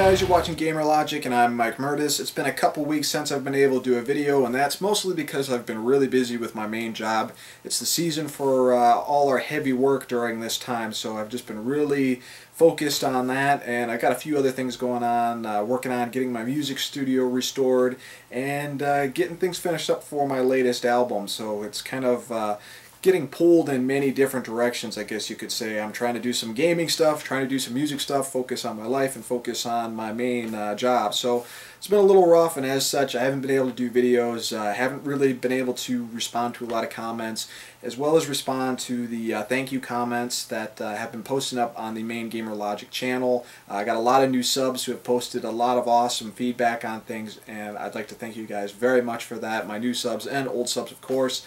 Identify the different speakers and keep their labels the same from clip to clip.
Speaker 1: guys, you're watching Gamer Logic and I'm Mike Murtis. It's been a couple weeks since I've been able to do a video, and that's mostly because I've been really busy with my main job. It's the season for all our heavy work during this time, so I've just been really focused on that, and I got a few other things going on, working on getting my music studio restored and getting things finished up for my latest album. So it's kind of getting pulled in many different directions, I guess you could say. I'm trying to do some gaming stuff, trying to do some music stuff, focus on my life, and focus on my main job. So it's been a little rough, and as such, I haven't been able to do videos. I haven't really been able to respond to a lot of comments, as well as respond to the thank you comments that have been posting up on the main Gamer Logic channel. I got a lot of new subs who have posted a lot of awesome feedback on things, and I'd like to thank you guys very much for that. My new subs and old subs, of course.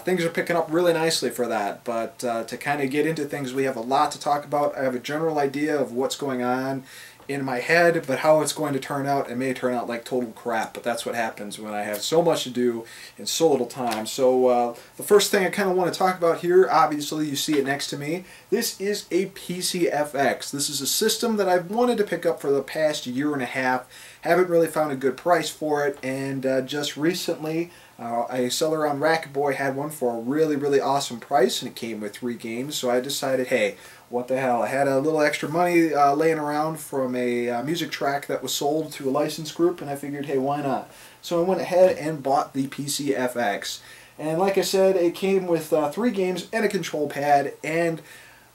Speaker 1: Things are picking up really nicely for that, but to kind of get into things, we have a lot to talk about. I have a general idea of what's going on in my head, but how it's going to turn out, it may turn out like total crap, but that's what happens when I have so much to do in so little time. So the first thing I kind of want to talk about here, obviously you see it next to me, this is a PCFX. This is a system that I've wanted to pick up for the past year and a half. Haven't really found a good price for it, and just recently a seller on Racketboy had one for a really awesome price, and it came with 3 games, so I decided, hey, what the hell. I had a little extra money laying around from a music track that was sold to a license group, and I figured, hey, why not? So I went ahead and bought the PCFX. And like I said, it came with 3 games and a control pad, and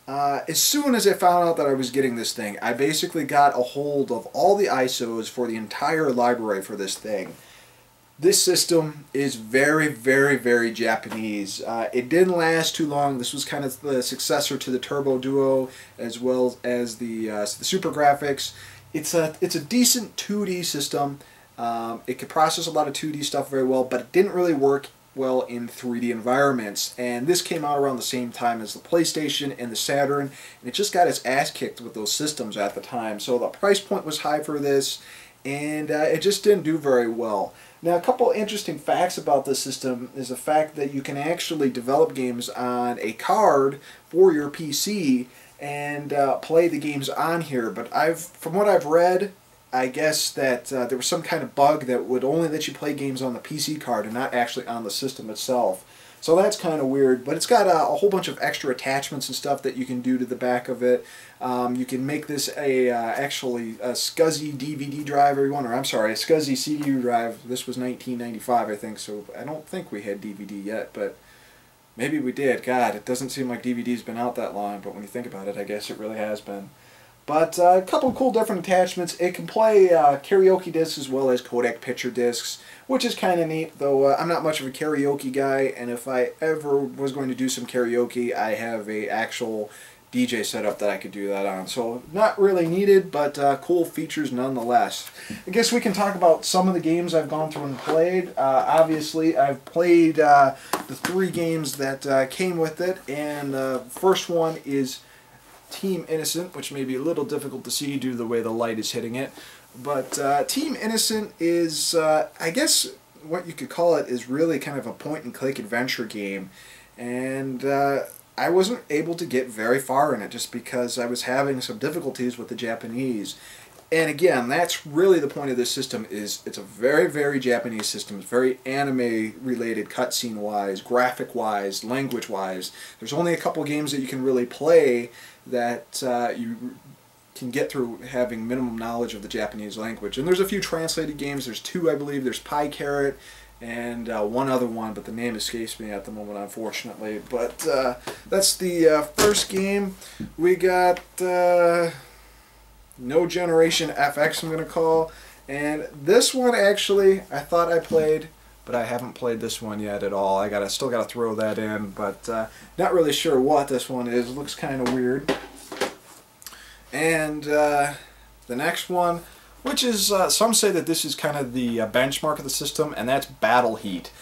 Speaker 1: as soon as I found out that I was getting this thing, I basically got a hold of all the ISOs for the entire library for this thing. This system is very Japanese. It didn't last too long. This was kind of the successor to the Turbo Duo, as well as the TurboGrafx. It's a decent 2D system. It could process a lot of 2D stuff very well, but it didn't really work well in 3D environments. And this came out around the same time as the PlayStation and the Saturn, and it just got its ass kicked with those systems at the time. So the price point was high for this, and it just didn't do very well. Now, a couple interesting facts about this system is the fact that you can actually develop games on a card for your PC and play the games on here. But from what I've read, I guess that there was some kind of bug that would only let you play games on the PC card and not actually on the system itself. So that's kind of weird, but it's got a whole bunch of extra attachments and stuff that you can do to the back of it. You can make this actually a SCSI DVD drive, or I'm sorry, a SCSI CD drive. This was 1995, I think, so I don't think we had DVD yet, but maybe we did. God, it doesn't seem like DVD's been out that long, but when you think about it, I guess it really has been. But a couple of cool different attachments. It can play karaoke discs as well as codec picture discs, which is kind of neat, though I'm not much of a karaoke guy, and if I ever was going to do some karaoke, I have a actual DJ setup that I could do that on. So not really needed, but cool features nonetheless. I guess we can talk about some of the games I've gone through and played. Obviously, I've played the 3 games that came with it, and the first one is Team Innocent, which may be a little difficult to see due to the way the light is hitting it. But Team Innocent is, I guess what you could call it, is really kind of a point-and-click adventure game. And I wasn't able to get very far in it just because I was having some difficulties with the Japanese. And again, that's really the point of this system. Is it's a very Japanese system. It's very anime-related, cutscene-wise, graphic-wise, language-wise. There's only a couple games that you can really play that you can get through having minimum knowledge of the Japanese language. And there's a few translated games. There's 2, I believe. There's Pie Carrot and one other one, but the name escapes me at the moment, unfortunately. But that's the first game. We got No Generation FX, I'm going to call. And this one, actually, I thought I played, but I haven't played this one yet at all. I still got to throw that in, but not really sure what this one is. It looks kind of weird. And the next one, which is, some say that this is kind of the benchmark of the system, and that's Battle Heat.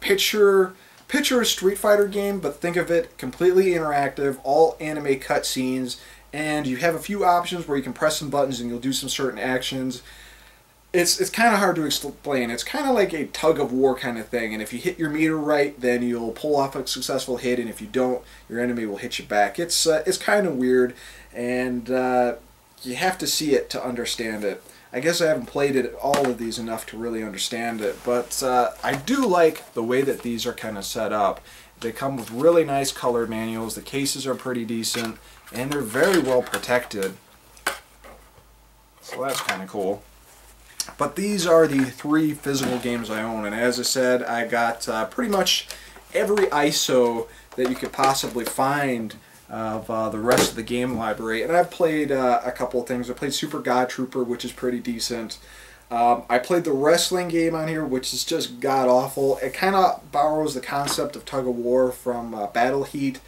Speaker 1: Picture a Street Fighter game, but think of it completely interactive, all anime cutscenes, and you have a few options where you can press some buttons and you'll do some certain actions. It's kind of hard to explain. It's kind of like a tug-of-war kind of thing, and if you hit your meter right, then you'll pull off a successful hit, and if you don't, your enemy will hit you back. It's kind of weird, and you have to see it to understand it. I guess I haven't played it all of these enough to really understand it, but I do like the way that these are kind of set up. They come with really nice colored manuals, the cases are pretty decent, and they're very well protected. So that's kind of cool. But these are the 3 physical games I own, and as I said, I got pretty much every ISO that you could possibly find of the rest of the game library. And I've played a couple of things. I played Super God Trooper, which is pretty decent. I played the wrestling game on here, which is just god-awful. It kind of borrows the concept of tug of war from Battle Heat,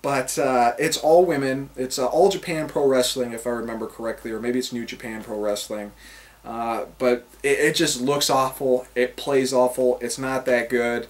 Speaker 1: but it's all women. It's All Japan Pro Wrestling, if I remember correctly, or maybe it's New Japan Pro Wrestling. But it just looks awful. It plays awful. It's not that good.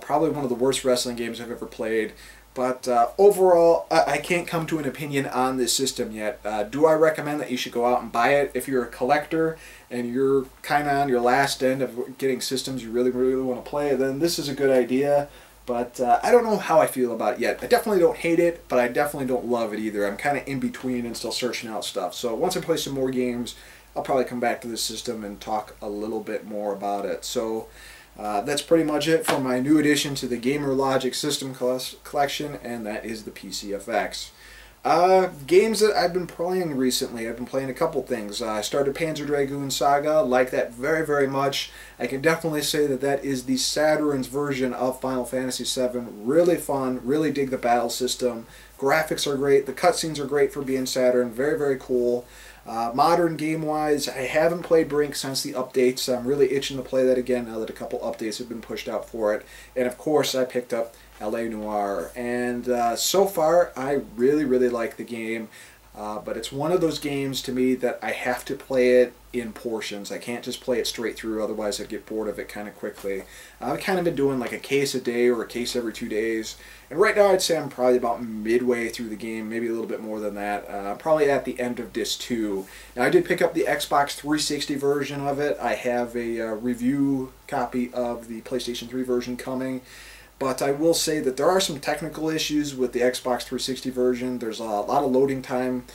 Speaker 1: Probably one of the worst wrestling games I've ever played. But overall, I can't come to an opinion on this system yet. Do I recommend that you should go out and buy it? If you're a collector and you're kind of on your last end of getting systems you really want to play, then this is a good idea. But I don't know how I feel about it yet. I definitely don't hate it, but I definitely don't love it either. I'm kind of in between and still searching out stuff. So once I play some more games, I'll probably come back to this system and talk a little bit more about it. So that's pretty much it for my new addition to the Gamer Logic system collection, and that is the PCFX. Games that I've been playing recently, I've been playing a couple things. I started Panzer Dragoon Saga, like that very much. I can definitely say that that is the Saturn's version of Final Fantasy VII. Really fun, really dig the battle system. Graphics are great, the cutscenes are great for being Saturn, very cool. Modern game-wise, I haven't played Brink since the updates. I'm really itching to play that again now that a couple updates have been pushed out for it. And of course, I picked up L.A. Noire. And so far, I really like the game. But it's one of those games to me that I have to play it in portions. I can't just play it straight through, otherwise I'd get bored of it kind of quickly. I've kind of been doing like a case a day or a case every 2 days. And right now I'd say I'm probably about midway through the game, maybe a little bit more than that. Probably at the end of Disc 2. Now I did pick up the Xbox 360 version of it. I have a review copy of the PlayStation 3 version coming. But I will say that there are some technical issues with the Xbox 360 version. There's a lot of loading time.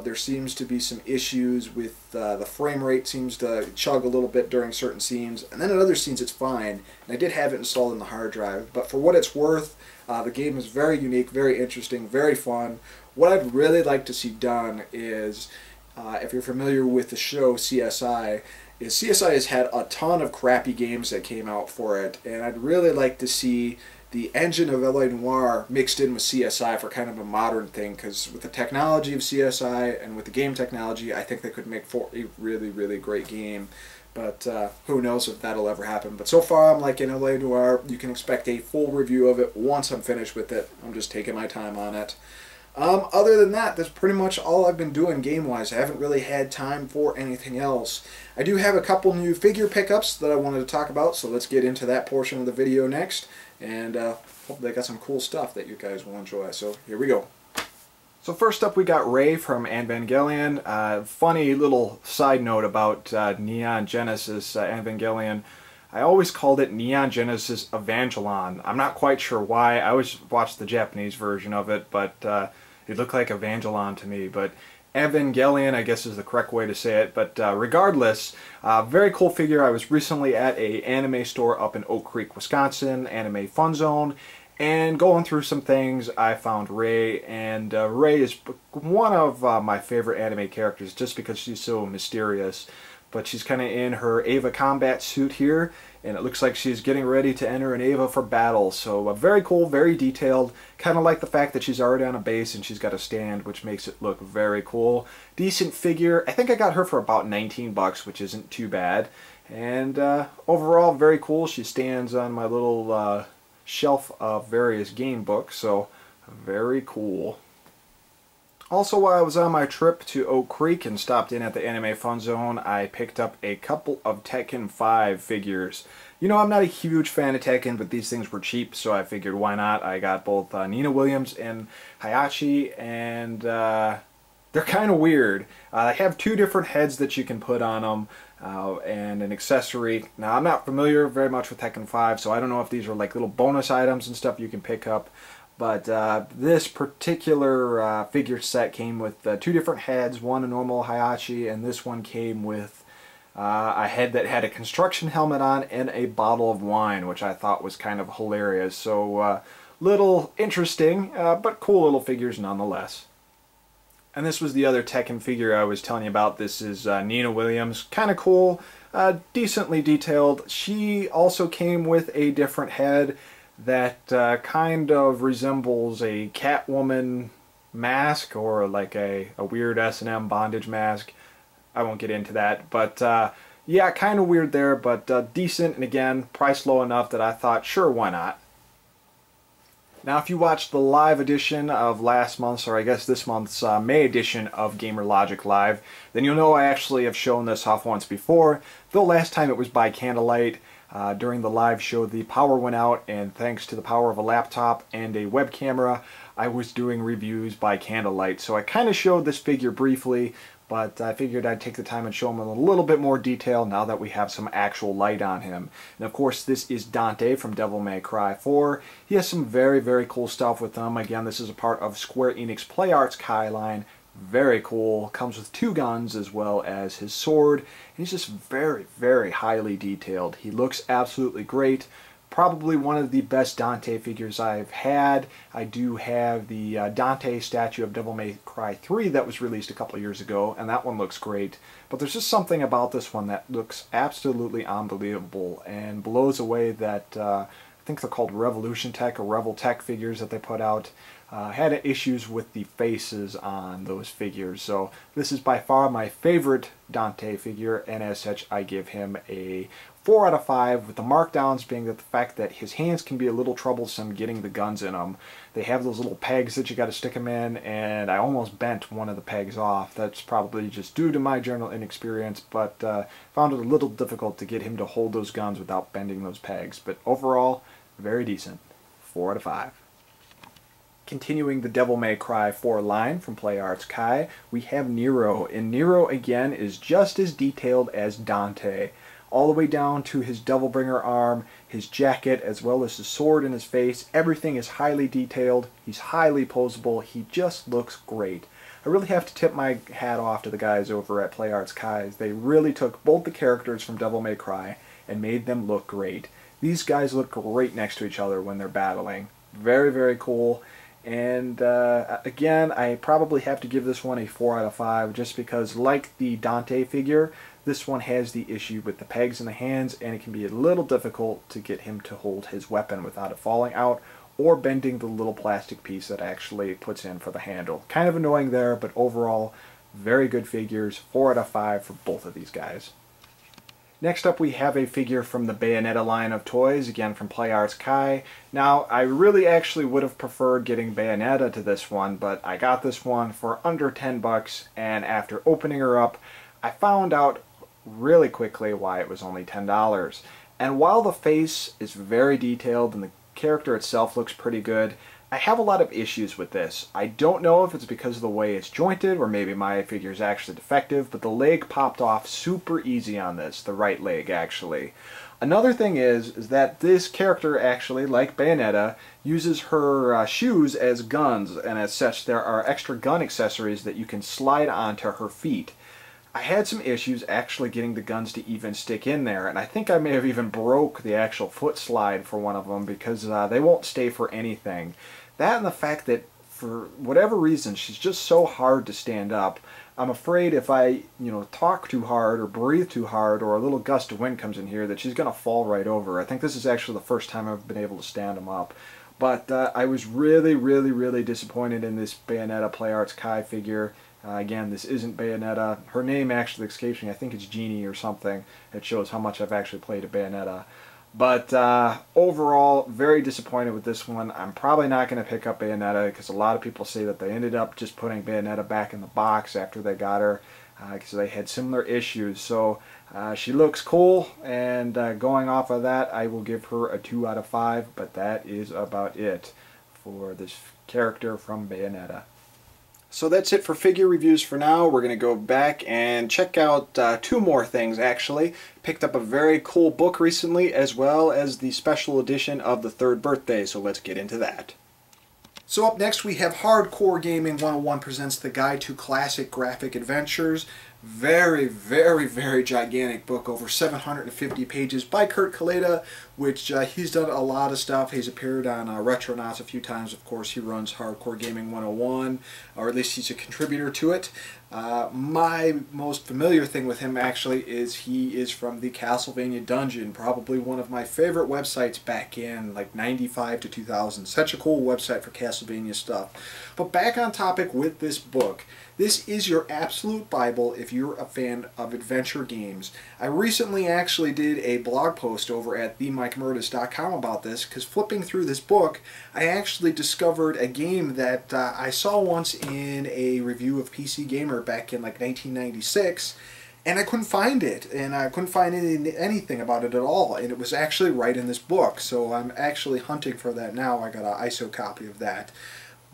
Speaker 1: There seems to be some issues with the frame rate seems to chug a little bit during certain scenes, and then in other scenes it's fine. And I did have it installed in the hard drive, but for what it's worth, the game is very unique, very interesting, very fun. What I'd really like to see done is, if you're familiar with the show CSI, is CSI has had a ton of crappy games that came out for it, and I'd really like to see the engine of L.A. Noire mixed in with CSI for kind of a modern thing, because with the technology of CSI and with the game technology, I think they could make for a really great game. But who knows if that'll ever happen. But so far I'm liking L.A. Noire. You can expect a full review of it once I'm finished with it. I'm just taking my time on it. Other than that, that's pretty much all I've been doing game-wise. I haven't really had time for anything else. I do have a couple new figure pickups that I wanted to talk about, so let's get into that portion of the video next. And hopefully I got some cool stuff that you guys will enjoy. So here we go. So first up we got Ray from Evangelion. Funny little side note about Neon Genesis Evangelion. I always called it Neon Genesis Evangelon. I'm not quite sure why. I always watched the Japanese version of it, but it looked like Evangelon to me. But Evangelion, I guess, is the correct way to say it. But regardless, very cool figure. I was recently at an anime store up in Oak Creek, Wisconsin, Anime Fun Zone, and going through some things, I found Ray. And Ray is one of my favorite anime characters just because she's so mysterious. But she's kind of in her Eva combat suit here, and it looks like she's getting ready to enter an Eva for battle. So very cool, very detailed. Kind of like the fact that she's already on a base and she's got a stand, which makes it look very cool. Decent figure. I think I got her for about 19 bucks, which isn't too bad. And overall, very cool. She stands on my little shelf of various game books, so very cool. Also, while I was on my trip to Oak Creek and stopped in at the Anime Fun Zone, I picked up a couple of Tekken 5 figures. You know, I'm not a huge fan of Tekken, but these things were cheap, so I figured why not. I got both Nina Williams and Hayachi, and they're kind of weird. They have 2 different heads that you can put on them, and an accessory. Now, I'm not familiar very much with Tekken 5, so I don't know if these are like little bonus items and stuff you can pick up. But this particular figure set came with two different heads, one a normal Hayachi, and this one came with a head that had a construction helmet on and a bottle of wine, which I thought was kind of hilarious. So little interesting, but cool little figures nonetheless. And this was the other Tekken figure I was telling you about. This is Nina Williams. Kind of cool, decently detailed. She also came with a different head that kind of resembles a Catwoman mask, or like a weird S&M bondage mask. I won't get into that, but yeah, kind of weird there, but decent, and again, price low enough that I thought, sure, why not? Now, if you watched the live edition of last month's, or I guess this month's May edition of Gamer Logic Live, then you'll know I actually have shown this off once before, though last time it was by candlelight. During the live show, the power went out, and thanks to the power of a laptop and a web camera, I was doing reviews by candlelight. So I kind of showed this figure briefly, but I figured I'd take the time and show him in a little bit more detail now that we have some actual light on him. And of course, this is Dante from Devil May Cry 4. He has some very, very cool stuff with him. Again, this is a part of Square Enix Play Arts Kai line. Very cool. Comes with two guns as well as his sword. And he's just very, very highly detailed. He looks absolutely great. Probably one of the best Dante figures I've had. I do have the Dante statue of Devil May Cry 3 that was released a couple of years ago, and that one looks great. But there's just something about this one that looks absolutely unbelievable and blows away that, I think they're called Revolution Tech or Revel Tech figures that they put out. Had issues with the faces on those figures, so this is by far my favorite Dante figure, and as such I give him a 4 out of 5, with the markdowns being that the fact that his hands can be a little troublesome getting the guns in them. They have those little pegs that you got to stick them in, and I almost bent one of the pegs off. That's probably just due to my general inexperience, but found it a little difficult to get him to hold those guns without bending those pegs. But overall, very decent. 4 out of 5. Continuing the Devil May Cry 4 line from Play Arts Kai, we have Nero, and Nero again is just as detailed as Dante. All the way down to his Devilbringer arm, his jacket, as well as his sword and his face. Everything is highly detailed. He's highly posable. He just looks great. I really have to tip my hat off to the guys over at Play Arts Kai. They really took both the characters from Devil May Cry and made them look great. These guys look great next to each other when they're battling. Very, very cool. And again, I probably have to give this one a 4 out of 5 just because, like the Dante figure, this one has the issue with the pegs in the hands, and it can be a little difficult to get him to hold his weapon without it falling out or bending the little plastic piece that actually puts in for the handle. Kind of annoying there, but overall, very good figures. 4 out of 5 for both of these guys. Next up, we have a figure from the Bayonetta line of toys, again from Play Arts Kai. Now, I really actually would have preferred getting Bayonetta to this one, but I got this one for under 10 bucks, and after opening her up, I found out really quickly why it was only $10. And while the face is very detailed and the character itself looks pretty good, I have a lot of issues with this. I don't know if it's because of the way it's jointed, or maybe my figure is actually defective, but the leg popped off super easy on this, the right leg actually. Another thing is that this character actually, like Bayonetta, uses her shoes as guns, and as such there are extra gun accessories that you can slide onto her feet. I had some issues actually getting the guns to even stick in there, and I think I may have even broke the actual foot slide for one of them because they won't stay for anything. That and the fact that for whatever reason she's just so hard to stand up. I'm afraid if I, talk too hard or breathe too hard or a little gust of wind comes in here that she's going to fall right over. I think this is actually the first time I've been able to stand them up. But I was really, really, really disappointed in this Bayonetta Play Arts Kai figure. Again, this isn't Bayonetta. Her name actually escapes me. I think it's Jeannie or something. It shows how much I've actually played a Bayonetta. But overall, very disappointed with this one. I'm probably not going to pick up Bayonetta because a lot of people say that they ended up just putting Bayonetta back in the box after they got her because they had similar issues. So she looks cool, and going off of that, I will give her a 2 out of 5, but that is about it for this character from Bayonetta. So that's it for figure reviews for now. We're going to go back and check out 2 more things actually. Picked up a very cool book recently, as well as the special edition of the 3rd birthday, so let's get into that. So up next we have Hardcore Gaming 101 presents the Guide to Classic Graphic Adventures. Very, very, very gigantic book, over 750 pages by Kurt Kaleda, which he's done a lot of stuff. He's appeared on Retronauts a few times. Of course, he runs Hardcore Gaming 101, or at least he's a contributor to it. My most familiar thing with him actually is he is from the Castlevania Dungeon, probably one of my favorite websites back in like 95 to 2000. Such a cool website for Castlevania stuff. But back on topic with this book. This is your absolute Bible if you're a fan of adventure games. I recently actually did a blog post over at themikemurdis.com about this, because flipping through this book, I actually discovered a game that I saw once in a review of PC Gamer back in like 1996, and I couldn't find it, and I couldn't find anything about it at all, and it was actually right in this book, so I'm actually hunting for that now. I got an ISO copy of that.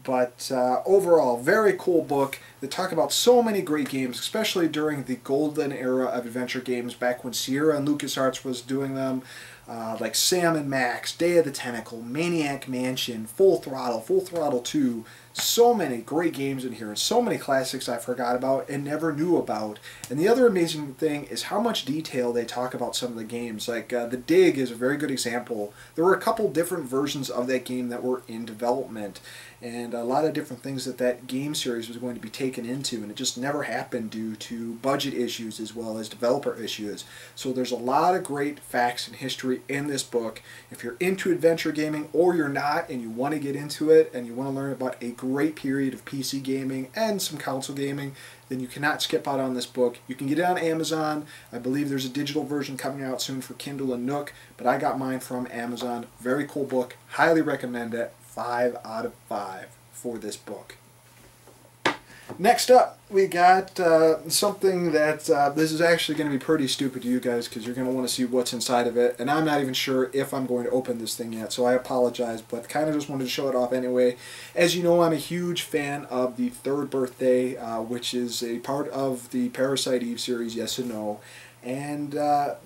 Speaker 1: But overall, very cool book. They talk about so many great games, especially during the golden era of adventure games, back when Sierra and LucasArts was doing them, like Sam & Max, Day of the Tentacle, Maniac Mansion, Full Throttle 2. So many great games in here, and so many classics I forgot about and never knew about. And the other amazing thing is how much detail they talk about some of the games. Like The Dig is a very good example. There were a couple different versions of that game that were in development, and a lot of different things that game series was going to be taken into, and it just never happened due to budget issues as well as developer issues. So there's a lot of great facts and history in this book. If you're into adventure gaming, or you're not and you want to get into it and you want to learn about a great period of PC gaming and some console gaming, then you cannot skip out on this book. You can get it on Amazon. I believe there's a digital version coming out soon for Kindle and Nook, but I got mine from Amazon. Very cool book. Highly recommend it. 5 out of 5 for this book. Next up, we got something that this is actually going to be pretty stupid to you guys, because you're going to want to see what's inside of it, and I'm not even sure if I'm going to open this thing yet, so I apologize, but kind of just wanted to show it off anyway. As you know, I'm a huge fan of the Third Birthday, which is a part of the Parasite Eve series, Yes and No. And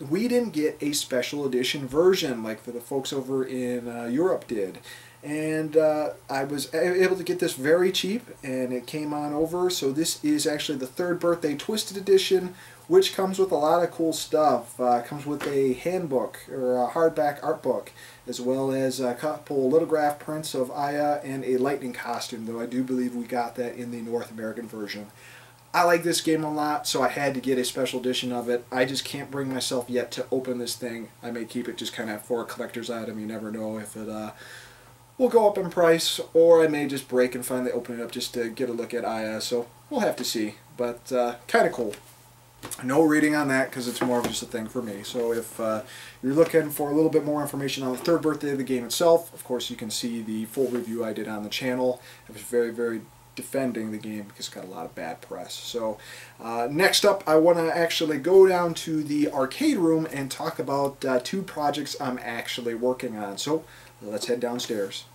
Speaker 1: we didn't get a special edition version like the folks over in Europe did. And I was able to get this very cheap, and it came on over. So this is actually the Third Birthday Twisted Edition, which comes with a lot of cool stuff. Comes with a handbook, or a hardback art book, as well as a couple lithograph prints of Aya and a lightning costume, though I do believe we got that in the North American version. I like this game a lot, so I had to get a special edition of it. I just can't bring myself yet to open this thing. I may keep it just kind of for a collector's item. You never know if it will go up in price, or I may just break and finally open it up just to get a look at Aya, so we'll have to see. But kind of cool. No reading on that, because it's more of just a thing for me. So if you're looking for a little bit more information on the Third Birthday of the game itself, of course you can see the full review I did on the channel. It was very, very defending the game because it got a lot of bad press. So next up, I want to actually go down to the arcade room and talk about 2 projects I'm actually working on. So let's head downstairs.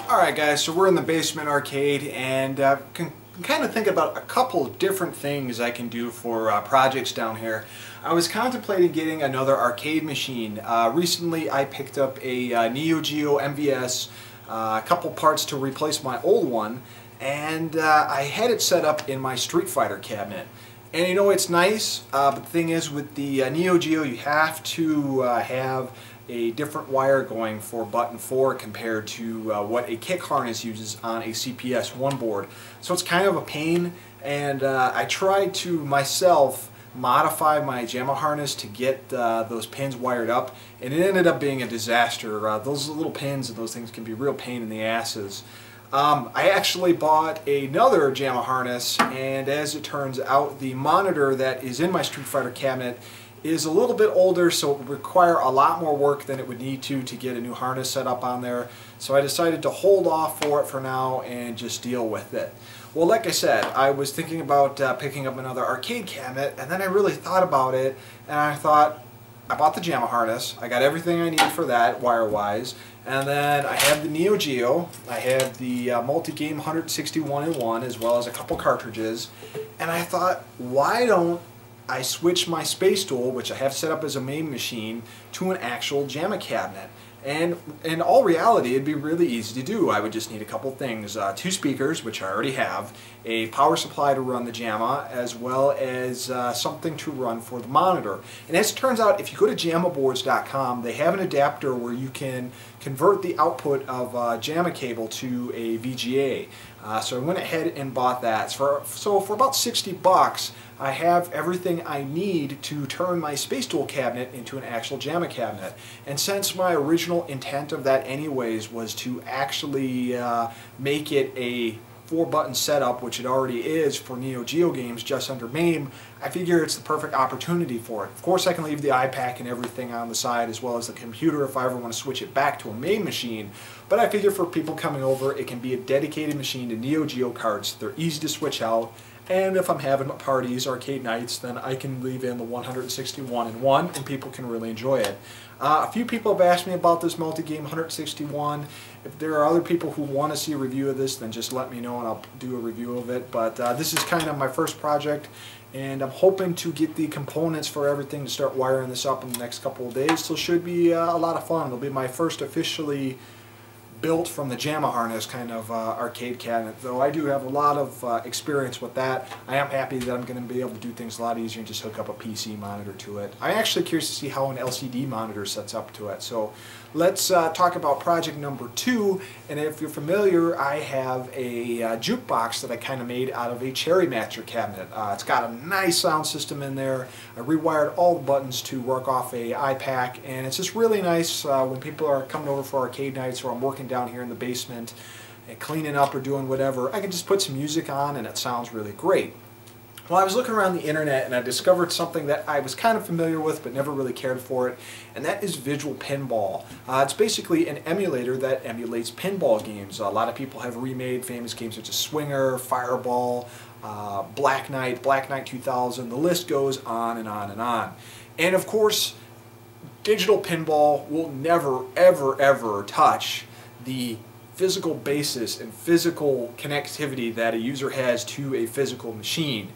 Speaker 1: Alright guys, so we're in the basement arcade, and can kind of think about a couple of different things I can do for projects down here. I was contemplating getting another arcade machine. Recently I picked up a Neo Geo MVS, a couple parts to replace my old one, and I had it set up in my Street Fighter cabinet. And you know, it's nice, but the thing is, with the Neo Geo you have to have a different wire going for button 4 compared to what a kick harness uses on a CPS-1 board. So it's kind of a pain, and I tried to myself modify my JAMA harness to get those pins wired up, and it ended up being a disaster. Those little pins and those things can be a real pain in the asses. I actually bought another JAMA harness, and as it turns out, the monitor that is in my Street Fighter cabinet is a little bit older, so it would require a lot more work than it would need to get a new harness set up on there. So I decided to hold off for it for now and just deal with it. Well, like I said, I was thinking about picking up another arcade cabinet, and then I really thought about it, and I thought, I bought the JAMA harness. I got everything I need for that wire-wise. And then I have the Neo Geo. I have the multi-game 161-in-1 as well as a couple cartridges. And I thought, why don't I switch my Space Tool, which I have set up as a main machine, to an actual JAMA cabinet? And in all reality, it'd be really easy to do. I would just need a couple things. 2 speakers, which I already have, a power supply to run the JAMA, as well as something to run for the monitor. And as it turns out, if you go to JAMAboards.com, they have an adapter where you can convert the output of a JAMA cable to a VGA. So I went ahead and bought that. So for about 60 bucks, I have everything I need to turn my Space Tool cabinet into an actual JAMA cabinet. And since my original intent of that anyways was to actually make it a 4-button setup, which it already is for Neo Geo games just under MAME, I figure it's the perfect opportunity for it. Of course I can leave the iPack and everything on the side as well as the computer if I ever want to switch it back to a MAME machine, but I figure for people coming over it can be a dedicated machine to Neo Geo carts. They're easy to switch out, and if I'm having parties, arcade nights, then I can leave in the 161-in-1 and people can really enjoy it. A few people have asked me about this multi-game 161. If there are other people who want to see a review of this, then just let me know and I'll do a review of it. But this is kind of my first project, and I'm hoping to get the components for everything to start wiring this up in the next couple of days. So it should be a lot of fun. It'll be my first officially built from the JAMA harness kind of arcade cabinet, though I do have a lot of experience with that. I am happy that I'm going to be able to do things a lot easier and just hook up a PC monitor to it. I'm actually curious to see how an LCD monitor sets up to it. So let's talk about project number 2, and if you're familiar, I have a jukebox that I kind of made out of a Cherry Matcher cabinet. It's got a nice sound system in there. I rewired all the buttons to work off a iPack, and it's just really nice when people are coming over for arcade nights or I'm working down here in the basement and cleaning up or doing whatever. I can just put some music on and it sounds really great. Well, I was looking around the internet and I discovered something that I was kind of familiar with but never really cared for it, and that is Visual Pinball. It's basically an emulator that emulates pinball games. A lot of people have remade famous games such as Swinger, Fireball, Black Knight, Black Knight 2000, the list goes on and on and on. And of course, digital pinball will never, ever, ever touch the physical basis and physical connectivity that a user has to a physical machine.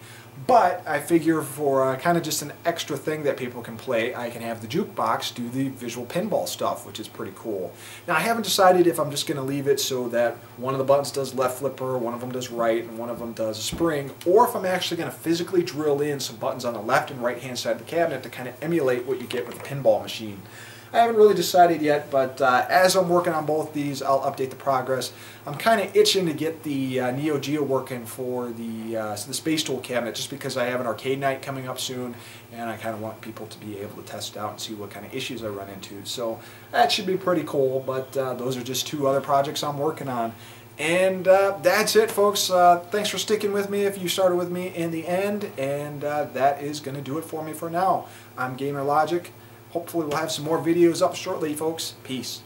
Speaker 1: But I figure for kind of just an extra thing that people can play, I can have the jukebox do the visual pinball stuff, which is pretty cool. Now I haven't decided if I'm just going to leave it so that one of the buttons does left flipper, one of them does right, and one of them does a spring, or if I'm actually going to physically drill in some buttons on the left and right hand side of the cabinet to kind of emulate what you get with a pinball machine. I haven't really decided yet, but as I'm working on both these, I'll update the progress. I'm kind of itching to get the Neo Geo working for the Space Tool cabinet, just because I have an arcade night coming up soon, and I kind of want people to be able to test it out and see what kind of issues I run into. So that should be pretty cool, but those are just 2 other projects I'm working on. And that's it, folks. Thanks for sticking with me if you started with me in the end, and that is going to do it for me for now. I'm Gamer Logic. Hopefully we'll have some more videos up shortly, folks. Peace.